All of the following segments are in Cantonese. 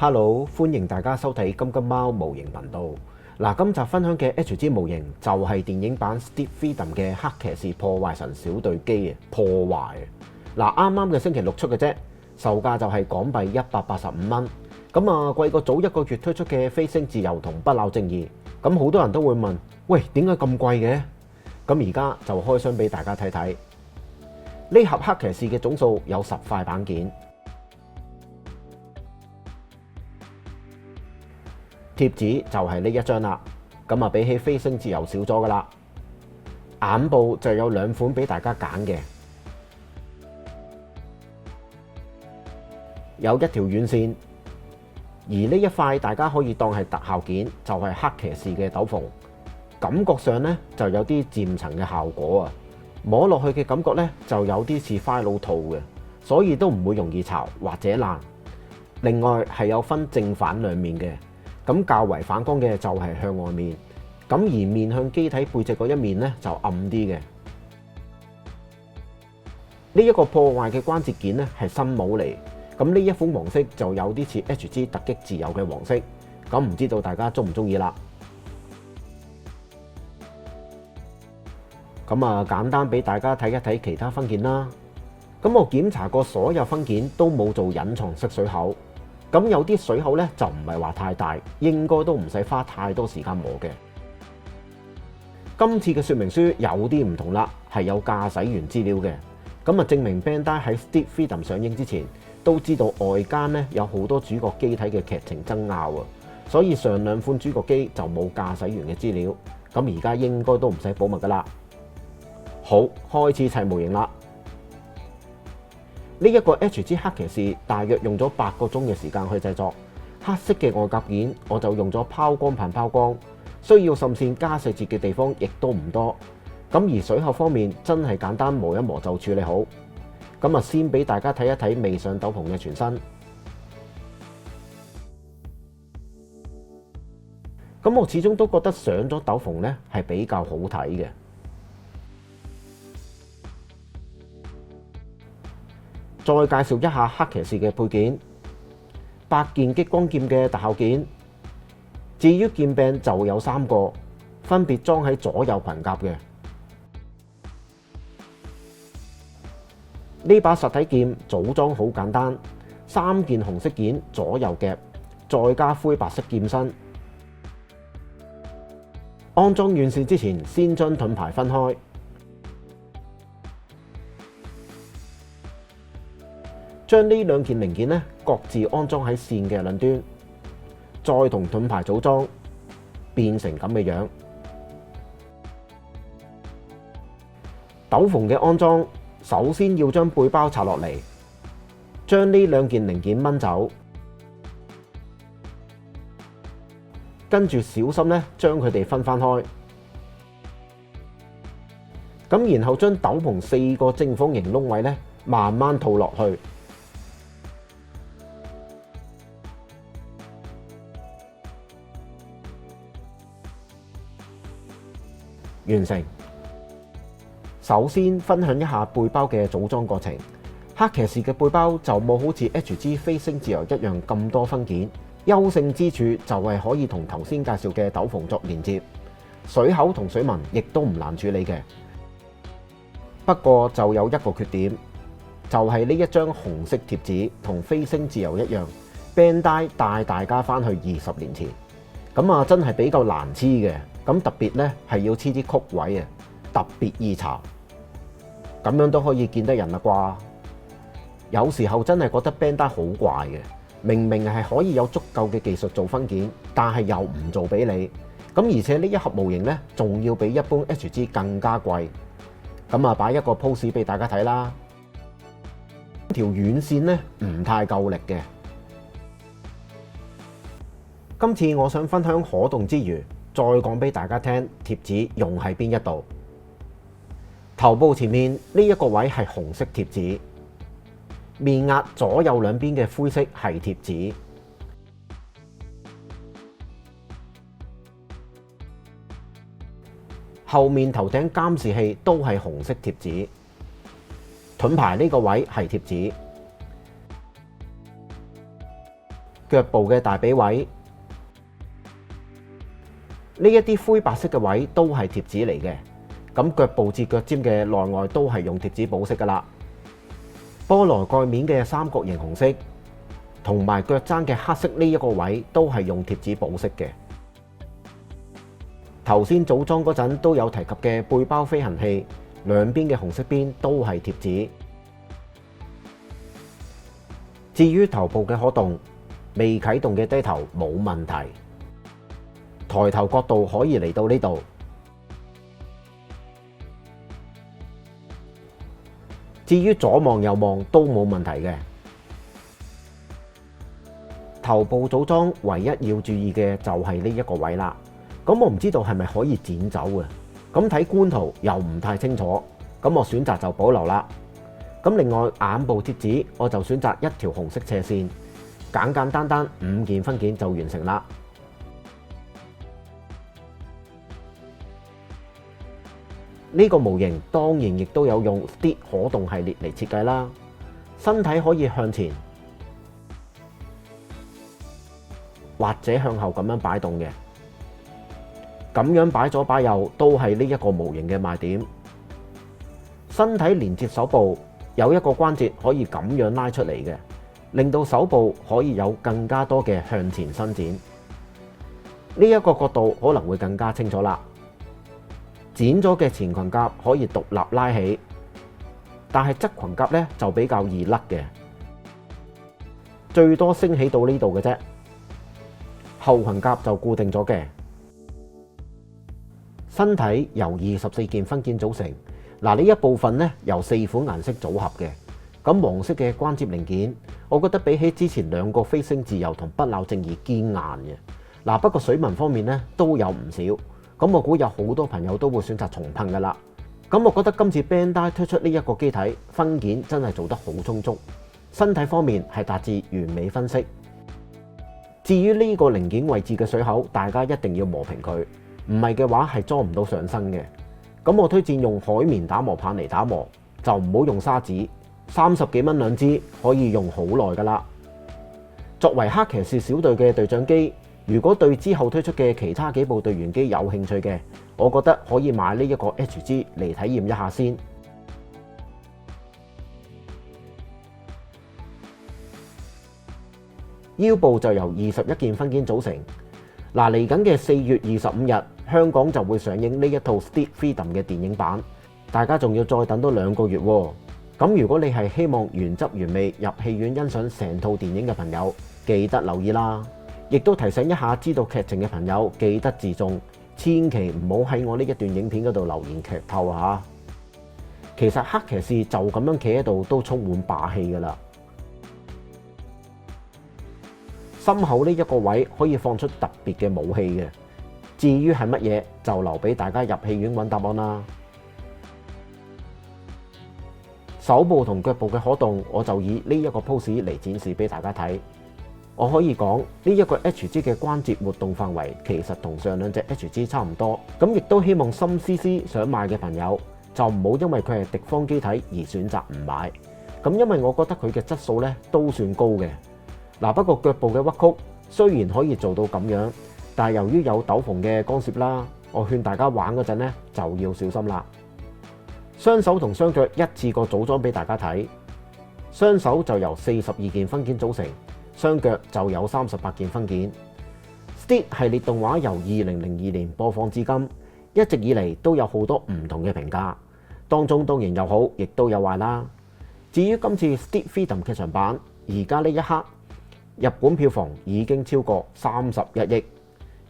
Hello，歡迎大家收睇金金貓模型頻道。嗱，今集分享嘅 HG 模型就係電影版 Steed Freedom 嘅黑騎士破壞神小隊機啊！破壞嗱，啱啱嘅星期六出嘅啫，售價就係港幣185蚊。咁啊，貴過早一個月推出嘅飛升自由同不朽正義。咁好多人都會問：喂，點解咁貴嘅？咁而家就開箱俾大家睇睇。呢盒黑騎士嘅總數有10塊板件。貼紙就係呢一張啦，咁啊比起飛升自由少咗噶啦。眼部就有2款俾大家揀嘅，有一條軟線，而呢一塊大家可以當係特效件，就係黑騎士嘅斗篷，感覺上呢就有啲漸層嘅效果啊，摸落去嘅感覺呢就有啲似 Philo 套嘅，所以都唔會容易巢或者爛。另外係有分正反兩面嘅。咁較為反光嘅就係向外面，咁而面向機體背脊嗰一面呢就暗啲嘅。呢一個破壞嘅關節件呢係新帽嚟，咁呢一款黃色就有啲似 HG 突擊自由嘅黃色，咁唔知道大家中唔中意啦？咁啊，簡單俾大家睇一睇其他分件啦。咁我檢查過所有分件都冇做隱藏式水口。咁有啲水口咧就唔係話太大，應該都唔使花太多時間磨嘅。今次嘅說明書有啲唔同啦，係有駕駛員資料嘅。咁啊，證明 Bandai 喺 Steed Freedom 上映之前都知道外間咧有好多主角機體嘅劇情爭拗啊，所以上2款主角機就冇駕駛員嘅資料。咁而家應該都唔使保密噶啦。好，開始砌模型啦。呢一個 HG 黑騎士大約用咗8個鐘嘅時間去製作，黑色嘅外甲件我就用咗拋光棒拋光，需要滲線加細節嘅地方亦都唔多。咁而水口方面真係簡單磨一磨就處理好。咁啊，先俾大家睇一睇未上斗篷嘅全身。咁我始終都覺得上咗斗篷呢係比較好睇嘅。再介紹一下黑騎士嘅配件，8件激光劍嘅特效件。至於劍柄就有3個，分別裝喺左右裙甲嘅。呢把實體劍組裝好簡單，3件紅色件左右夾，再加灰白色劍身。安裝軟線之前，先將盾牌分開。將呢2件零件咧各自安裝喺線嘅兩端，再同盾牌組裝，變成咁嘅樣。斗篷嘅安裝，首先要將背包拆落嚟，將呢2件零件掹走，跟住小心咧將佢哋分翻開。咁然後將斗篷4個正方形窿位咧慢慢套落去。完成。首先分享一下背包嘅組裝過程。黑騎士嘅背包就冇好似 HG 飛升自由一樣咁多分件，優勝之處就係可以同頭先介紹嘅斗篷作連接，水口同水紋亦都唔難處理嘅。不過就有一個缺點，就係呢一張紅色貼紙同飛升自由一樣，Bandai帶大家翻去20年前，咁啊真係比較難黐嘅。咁特別咧係要黐啲曲位啊，特別易巢，咁樣都可以見得人啦啩。有時候真係覺得 Bandai 好怪嘅，明明係可以有足夠嘅技術做分件，但係又唔做俾你。咁而且呢一盒模型咧，仲要比一般 HG 更加貴。咁啊，擺一個 pose 俾大家睇啦。條軟線咧唔太夠力嘅。今次我想分享可動之餘，再講俾大家聽貼紙用喺邊一度。頭部前面呢一個位係紅色貼紙，面額左右兩邊嘅灰色係貼紙，後面頭頂監視器都係紅色貼紙，盾牌呢個位係貼紙，腳部嘅大髀位，呢一啲灰白色嘅位都係貼紙嚟嘅。咁腳部至腳尖嘅內外都係用貼紙保飾噶啦。菠蘿蓋面嘅三角形紅色，同埋腳踭嘅黑色呢一個位都係用貼紙保飾嘅。頭先組裝嗰陣都有提及嘅背包飛行器，兩邊嘅紅色邊都係貼紙。至於頭部嘅可動，未啟動嘅低頭冇問題，抬頭角度可以嚟到呢度。至於左望右望都冇問題嘅。頭部組裝唯一要注意嘅就係呢一個位啦。咁我唔知道係咪可以剪走嘅，咁睇官圖又唔太清楚，咁我選擇就保留啦。咁另外眼部貼紙我就選擇一條紅色斜線，簡簡單單5件分件就完成啦。呢個模型當然亦都有用 Steed 可動系列嚟設計啦，身體可以向前或者向後咁樣擺動嘅，咁樣擺左擺右都係呢一個模型嘅賣點。身體連接手部有一個關節可以咁樣拉出嚟嘅，令到手部可以有更加多嘅向前伸展。呢一個角度可能會更加清楚啦。剪咗嘅前裙甲可以獨立拉起，但係側裙甲呢就比較易甩嘅，最多升起到呢度嘅啫。後裙甲就固定咗嘅。身體由24件分件組成，嗱，呢一部分呢由4款顏色組合嘅。咁黃色嘅關節零件，我覺得比起之前兩個飛星自由同不朽正義堅硬嘅。嗱，不過水紋方面呢都有唔少。咁我估有好多朋友都會選擇重噴噶啦。咁我覺得今次 Bandai 推出呢一個機體分件真係做得好充足，身體方面係達至完美分析。至於呢個零件位置嘅水口，大家一定要磨平佢，唔係嘅話係裝唔到上身嘅。咁我推薦用海綿打磨棒嚟打磨，就唔好用砂紙。30幾蚊兩支，可以用好耐噶啦。作為黑騎士小隊嘅對講機，如果對之後推出嘅其他幾部隊員機有興趣嘅，我覺得可以買呢一個 HG 嚟體驗一下先。腰部就由21件分件組成。嗱，嚟緊嘅4月25日，香港就會上映呢一套 Steed Freedom 嘅電影版，大家仲要再等多2個月喎。咁如果你係希望原汁原味入戲院欣賞成套電影嘅朋友，記得留意啦。亦都提醒一下，知道劇情嘅朋友記得自重，千祈唔好喺我呢一段影片嗰度留言劇透嚇。其實黑騎士就咁樣企喺度都充滿霸氣㗎啦。心口呢一個位可以放出特別嘅武器嘅，至於係乜嘢就留俾大家入戲院揾答案啦。手部同腳部嘅可動，我就以呢一個 pose 嚟展示俾大家睇。我可以講呢一個 HG 嘅關節活動範圍其實同上兩隻 HG 差唔多，咁亦都希望心思思想買嘅朋友就唔好因為佢係敵方機體而選擇唔買。咁因為我覺得佢嘅質素呢都算高嘅。嗱，不過腳部嘅屈曲雖然可以做到咁樣，但係由於有斗篷嘅干涉啦，我勸大家玩嗰陣呢就要小心啦。雙手同雙腳一次過組裝俾大家睇，雙手就由42件分件組成。雙腳就有38件分件。Steed 系列動畫由2002年播放至今，一直以嚟都有好多唔同嘅評價，當中當然有好，亦都有壞啦。至於今次 Steed Freedom 劇場版，而家呢一刻，日本票房已經超過31億，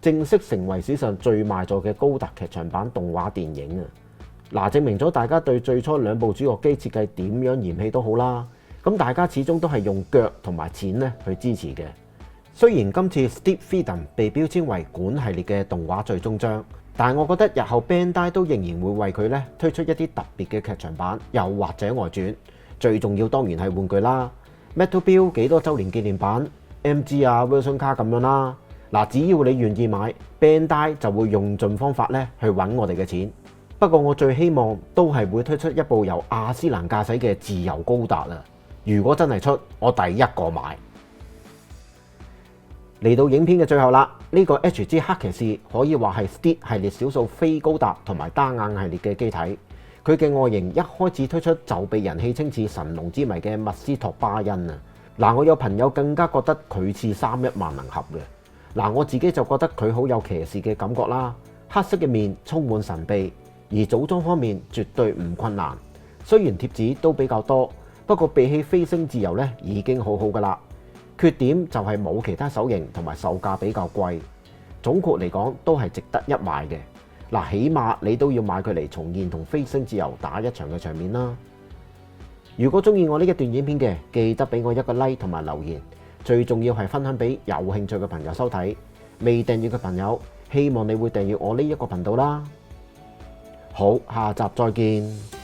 正式成為史上最賣座嘅高達劇場版動畫電影啊！嗱，證明咗大家對最初兩部主角機設計點樣嫌棄都好啦。咁大家始終都係用腳同埋錢咧去支持嘅。雖然今次 Steed Freedom 被標籤為館系列嘅動畫最終章，但係我覺得日後 Bandai 都仍然會為佢咧推出一啲特別嘅劇場版，又或者外傳。最重要當然係玩具啦 ，Metal Build 幾多週年紀念版、MG 啊 Version 卡咁樣啦。嗱，只要你願意買 ，Bandai 就會用盡方法咧去揾我哋嘅錢。不過我最希望都係會推出一部由亞斯蘭駕駛嘅自由高達啊！如果真係出，我第一個買。嚟到影片嘅最後啦，呢個 HG 黑騎士可以話係 Steed 系列少數非高達同埋單眼系列嘅機體。佢嘅外形一開始推出就被人戲稱似神龍之謎嘅密斯托巴恩啊！嗱，我有朋友更加覺得佢似3·1萬能俠嘅。嗱，我自己就覺得佢好有騎士嘅感覺啦。黑色嘅面充滿神秘，而組裝方面絕對唔困難。雖然貼紙都比較多，不過比起飛星自由咧已經好好噶啦。缺點就係冇其他手型同埋售價比較貴。總括嚟講都係值得一買嘅。嗱，起碼你都要買佢嚟重現同飛星自由打一場嘅場面啦。如果中意我呢一段影片嘅，記得俾我一個 like 同埋留言。最重要係分享俾有興趣嘅朋友收睇。未訂閱嘅朋友，希望你會訂閱我呢一個頻道啦。好，下集再見。